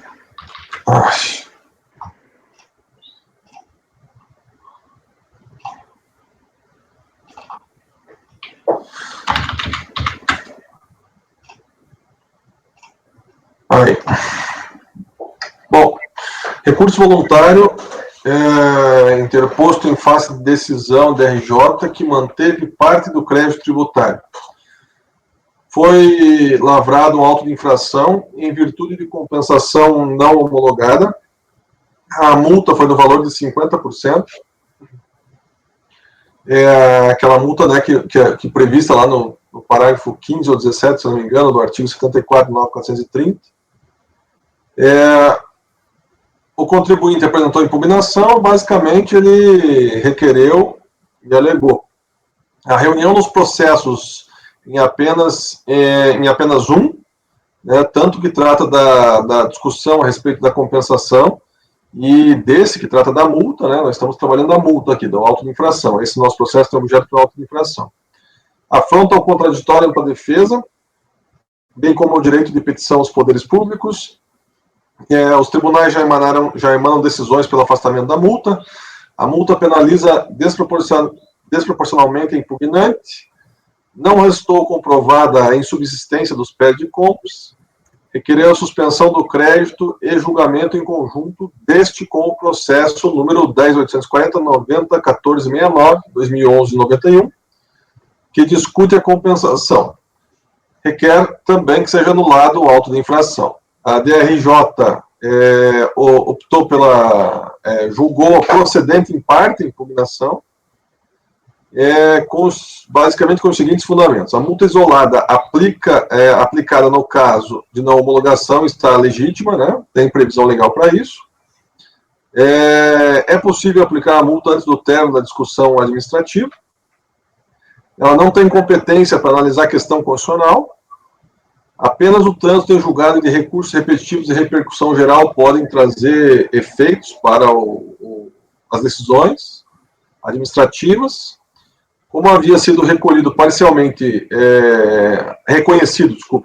Aí. Bom, recurso voluntário interposto em face de decisão da RJ que manteve parte do crédito tributário. Foi lavrado um auto de infração em virtude de compensação não homologada. A multa foi do valor de 50%. Aquela multa, né, que prevista lá no parágrafo 15 ou 17, se não me engano, do artigo 74 do 9430. O contribuinte apresentou impugnação, basicamente ele requereu e alegou. A reunião dos processos em apenas um, né, tanto que trata da discussão a respeito da compensação e desse que trata da multa, né, nós estamos trabalhando a multa aqui, do auto de infração. Esse nosso processo tem objeto para auto de infração. Afronta ao contraditório para a defesa, bem como o direito de petição aos poderes públicos. Os tribunais já emanam decisões pelo afastamento da multa. A multa penaliza desproporcionalmente a impugnante. Não restou comprovada a insubsistência dos pés de compras, requereu a suspensão do crédito e julgamento em conjunto deste com o processo número 10.840.90.1469, 2011-91, que discute a compensação. Requer também que seja anulado o auto de infração. A DRJ optou julgou procedente em parte a impugnação, basicamente com os seguintes fundamentos. A multa isolada aplicada no caso de não homologação está legítima, né? Tem previsão legal para isso. É possível aplicar a multa antes do término da discussão administrativa. Ela não tem competência para analisar a questão constitucional. Apenas o trânsito em julgado de recursos repetitivos de repercussão geral podem trazer efeitos para as decisões administrativas. Como havia sido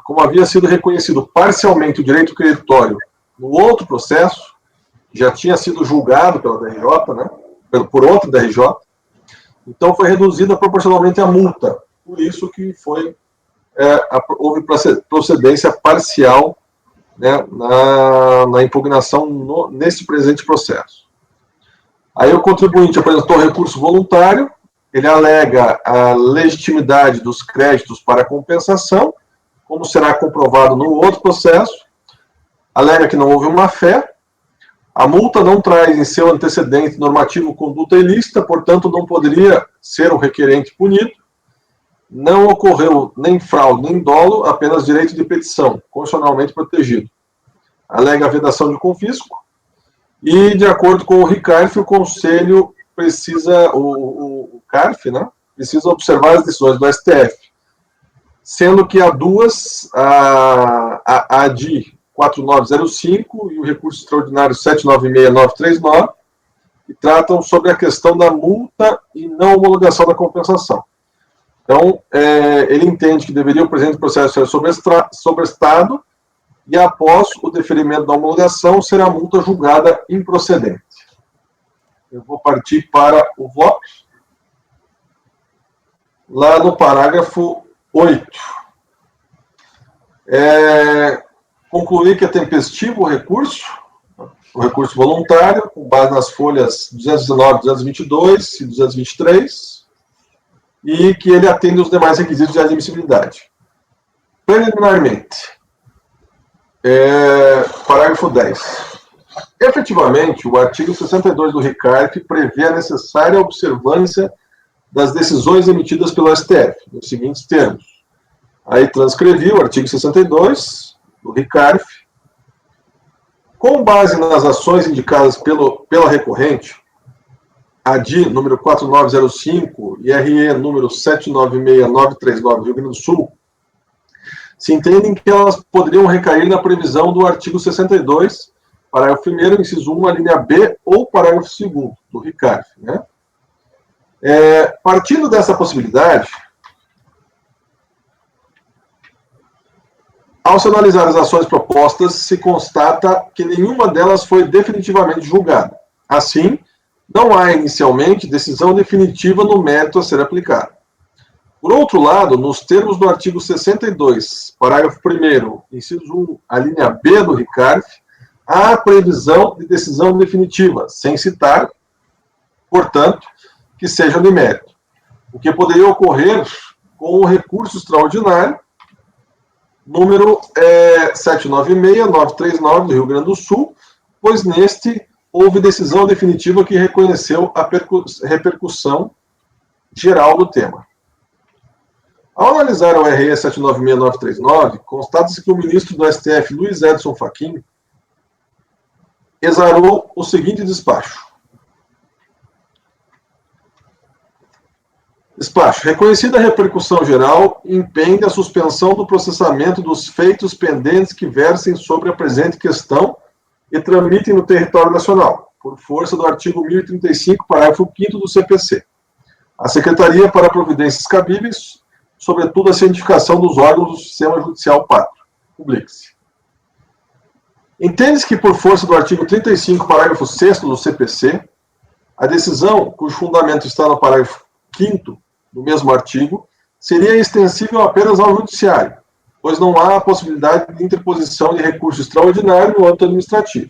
como havia sido reconhecido parcialmente o direito creditório no outro processo, já tinha sido julgado pela DRJ, né, por outra DRJ, então foi reduzida proporcionalmente a multa. Por isso que houve procedência parcial, né, na impugnação nesse presente processo. Aí o contribuinte apresentou recurso voluntário. Ele alega a legitimidade dos créditos para compensação, como será comprovado no outro processo. Alega que não houve má-fé. A multa não traz em seu antecedente normativo conduta ilícita, portanto, não poderia ser o requerente punido. Não ocorreu nem fraude, nem dolo, apenas direito de petição, constitucionalmente protegido. Alega a vedação de confisco. E, de acordo com o RICARF, o Conselho precisa, o CARF, né, precisa observar as decisões do STF, sendo que há duas, a ADI 4905 e o recurso extraordinário 796939, que tratam sobre a questão da multa e não homologação da compensação. Então, ele entende que deveria o presente processo ser sobrestado e, após o deferimento da homologação, será a multa julgada improcedente. Eu vou partir para o voto. Lá no parágrafo 8. Concluir que é tempestivo o recurso voluntário, com base nas folhas 219, 222 e 223, e que ele atende os demais requisitos de admissibilidade. Preliminarmente, parágrafo 10. Efetivamente, o artigo 62 do RICARF prevê a necessária observância das decisões emitidas pelo STF, nos seguintes termos. Aí transcrevi o artigo 62 do RICARF. Com base nas ações indicadas pela recorrente, ADI número 4905 e RE número 796939 do Rio Grande do Sul, se entendem que elas poderiam recair na previsão do artigo 62, parágrafo 1º, inciso 1, a linha B, ou parágrafo 2º do RICARF, né? Partindo dessa possibilidade, ao se analisar as ações propostas, se constata que nenhuma delas foi definitivamente julgada. Assim, não há inicialmente decisão definitiva no mérito a ser aplicado. Por outro lado, nos termos do artigo 62, parágrafo 1º, inciso 1, a linha B do RICARF, há previsão de decisão definitiva, sem citar, portanto, que seja de mérito, o que poderia ocorrer com o recurso extraordinário, número 796939 do Rio Grande do Sul, pois neste houve decisão definitiva que reconheceu a repercussão geral do tema. Ao analisar o RE 796939, constata-se que o ministro do STF, Luiz Edson Fachin, exarou o seguinte despacho. Despacho. Reconhecida a repercussão geral, impende a suspensão do processamento dos feitos pendentes que versem sobre a presente questão e tramitem no território nacional, por força do artigo 1035, parágrafo 5º do CPC. A Secretaria, para providências cabíveis, sobretudo a cientificação dos órgãos do Sistema Judicial Pátrio. Publique-se. Entende-se que, por força do artigo 35, parágrafo 6º do CPC, a decisão, cujo fundamento está no parágrafo 5º do mesmo artigo, seria extensível apenas ao Judiciário, pois não há a possibilidade de interposição de recurso extraordinário no âmbito administrativo.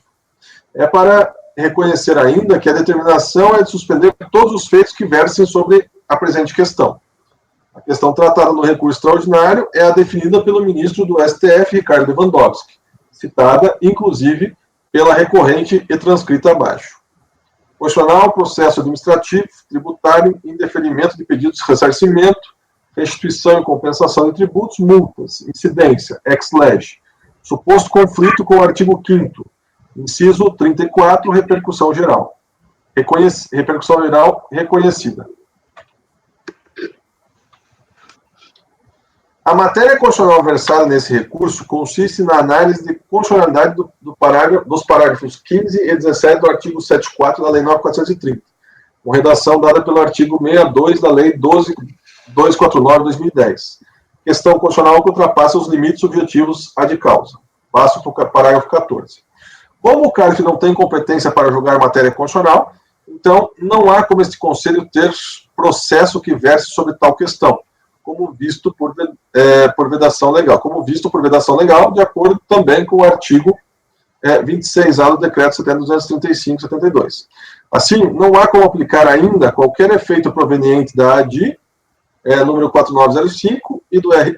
É para reconhecer ainda que a determinação é de suspender todos os feitos que versem sobre a presente questão. A questão tratada no recurso extraordinário é a definida pelo ministro do STF, Ricardo Lewandowski, citada, inclusive, pela recorrente e transcrita abaixo. Constitucional, processo administrativo, tributário, indeferimento de pedidos de ressarcimento, restituição e compensação de tributos, multas, incidência, ex lege, suposto conflito com o artigo 5º, inciso 34, repercussão geral. Repercussão geral reconhecida. A matéria constitucional versada nesse recurso consiste na análise de constitucionalidade dos parágrafos 15 e 17 do artigo 74 da Lei 9.430, com redação dada pelo artigo 62 da Lei 12.249/2010. Questão constitucional que ultrapassa os limites objetivos ad causa. Passo para o parágrafo 14. Como o CARF não tem competência para julgar matéria constitucional, então não há como este Conselho ter processo que verse sobre tal questão, como visto por vedação legal, de acordo também com o artigo 26A do Decreto 70.235/72. Assim, não há como aplicar ainda qualquer efeito proveniente da ADI, número 4905, e do RE,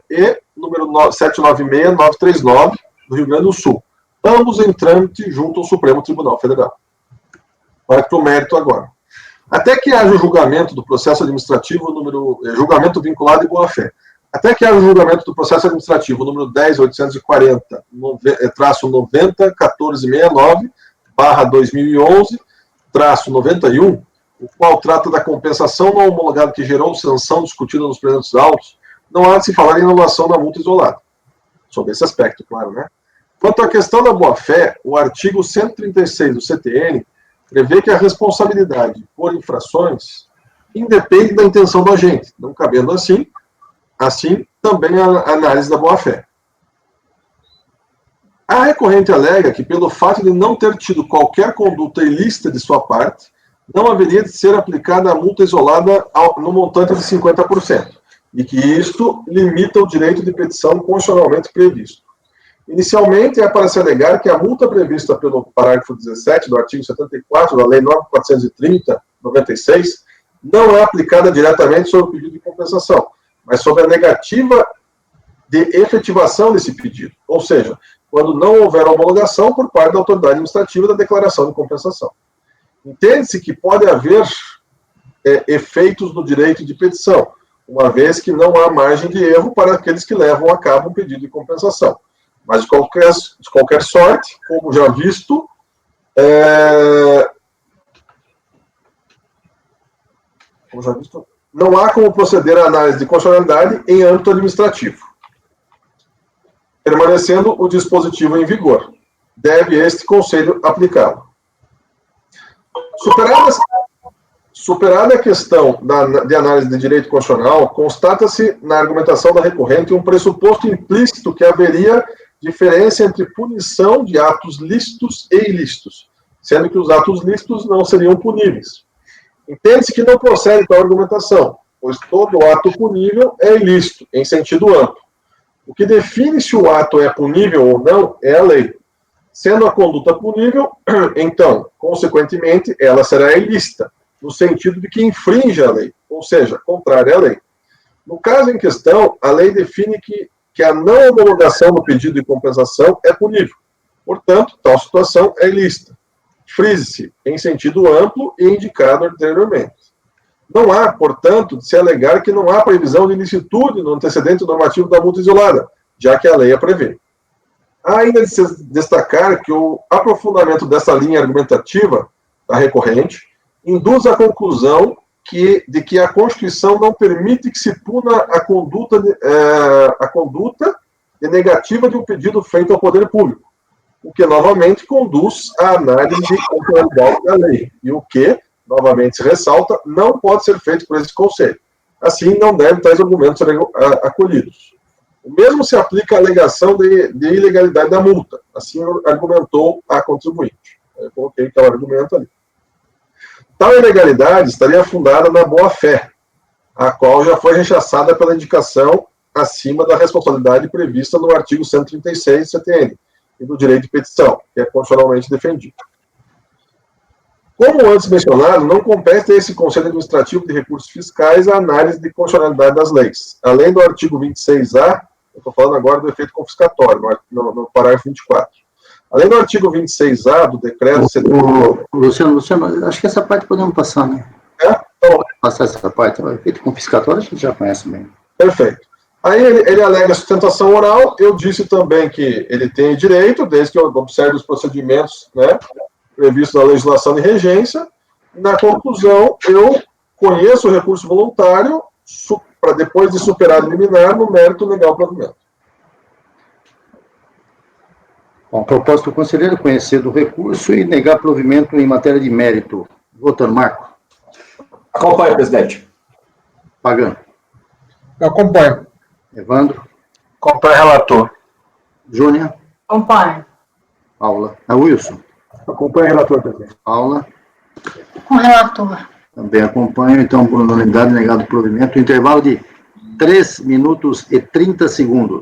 número 796939, do Rio Grande do Sul, ambos em trâmite junto ao Supremo Tribunal Federal. Vai para o mérito agora. Até que haja o julgamento do processo administrativo, julgamento vinculado e boa-fé. Até que haja o julgamento do processo administrativo número 10.840-90-1469/2011-91, o qual trata da compensação não homologada que gerou sanção discutida nos precedentes autos, não há de se falar em anulação da multa isolada. Sobre esse aspecto, claro, né? Quanto à questão da boa-fé, o artigo 136 do CTN prevê que a responsabilidade por infrações independe da intenção do agente, não cabendo assim também a análise da boa-fé. A recorrente alega que, pelo fato de não ter tido qualquer conduta ilícita de sua parte, não haveria de ser aplicada a multa isolada no montante de 50%, e que isto limita o direito de petição constitucionalmente previsto. Inicialmente, é para se alegar que a multa prevista pelo parágrafo 17 do artigo 74 da Lei 9.430/96 não é aplicada diretamente sobre o pedido de compensação, mas sobre a negativa de efetivação desse pedido, ou seja, quando não houver homologação por parte da autoridade administrativa da declaração de compensação. Entende-se que pode haver efeitos no direito de petição, uma vez que não há margem de erro para aqueles que levam a cabo um pedido de compensação. Mas, de qualquer sorte, como já visto, não há como proceder à análise de constitucionalidade em âmbito administrativo, permanecendo o dispositivo em vigor. Deve este Conselho aplicá-lo. Superada a questão de análise de direito constitucional, constata-se na argumentação da recorrente um pressuposto implícito que haveria diferença entre punição de atos lícitos e ilícitos, sendo que os atos lícitos não seriam puníveis. Entende-se que não procede tal argumentação, pois todo ato punível é ilícito, em sentido amplo. O que define se o ato é punível ou não é a lei. Sendo a conduta punível, então, consequentemente, ela será ilícita, no sentido de que infringe a lei, ou seja, contrária à lei. No caso em questão, a lei define que a não homologação do pedido de compensação é punível. Portanto, tal situação é ilícita. Frise-se em sentido amplo e indicado anteriormente. Não há, portanto, de se alegar que não há previsão de ilicitude no antecedente normativo da multa isolada, já que a lei a prevê. Há ainda de se destacar que o aprofundamento dessa linha argumentativa da recorrente induz à conclusão de que a Constituição não permite que se puna a conduta de negativa de um pedido feito ao poder público, o que novamente conduz à análise de constitucionalidade da lei, e o que, novamente se ressalta, não pode ser feito por esse Conselho. Assim, não devem tais argumentos ser acolhidos. O mesmo se aplica à alegação de ilegalidade da multa, assim argumentou a contribuinte. Eu coloquei tal argumento ali. Tal ilegalidade estaria fundada na boa-fé, a qual já foi rechaçada pela indicação acima da responsabilidade prevista no artigo 136 do CTN e do direito de petição, que é constitucionalmente defendido. Como antes mencionado, não compete a esse Conselho Administrativo de Recursos Fiscais a análise de constitucionalidade das leis. Além do artigo 26A, eu estou falando agora do efeito confiscatório, no parágrafo 24. Além do artigo 26A do decreto...
Luciano, acho que essa parte podemos passar, né?
Então,
passar essa parte. O efeito confiscatório a gente já conhece bem.
Perfeito. Aí ele alega sustentação oral. Eu disse também que ele tem direito, desde que eu observe os procedimentos, né, previstos na legislação de regência. Na conclusão, eu conheço o recurso voluntário para depois de superar o liminar no mérito legal provimento.
Bom, propósito do conselheiro, conhecer do recurso e negar provimento em matéria de mérito. Votando, Marco.
Acompanhe, presidente.
Pagano.
Eu acompanho.
Evandro.
Acompanhe, relator.
Júnior.
Acompanhe.
Paula. Wilson.
Acompanhe, relator, presidente.
Paula.
Com o relator.
Também acompanho, então, por unanimidade, negado o provimento. Intervalo de 3 minutos e 30 segundos.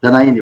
Janaíne.